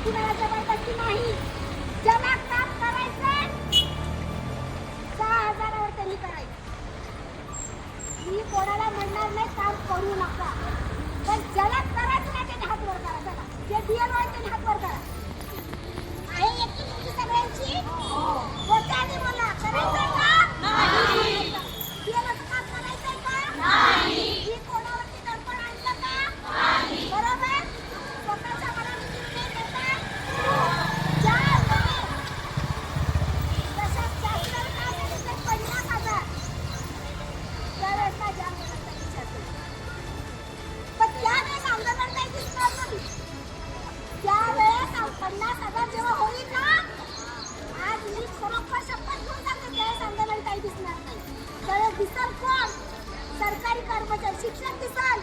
कुणाला जबरदस्ती नाही. ज्याला काम करायचं 6,000वर त्यांनी करायचं. मी कोणाला म्हणणार नाही काम करू नका, पण ज्याला करायचं नाही त्याने हात वर करा. चला, जे DL आहे त्याने हात वर करा. आहे एकटी तुमची सगळ्यांची? बोलता आधी बोला. करायचंय का? नाही. DLचं काम करायचंय का? नाही. मी कोणावरती दडपण आणलं का? नाही. बरोबर? स्वतःच्या मनाने निर्णय घेतात. ज्या वेळेस तशात जास्त काय झालं 50,000 त्यावेळेस काय जाम करता विचार केला. पण त्यावेळेस आंदोलन काही दिसणार नाही. त्यावेळेस 50,000 जेव्हा होईल ना, आज मी खरोखर शपथ घेऊन सांगते त्यावेळेस आंदोलन काही दिसणार नाही. त्यावेळेस दिसल कोण? सरकारी कर्मचारी, शिक्षक दिसल,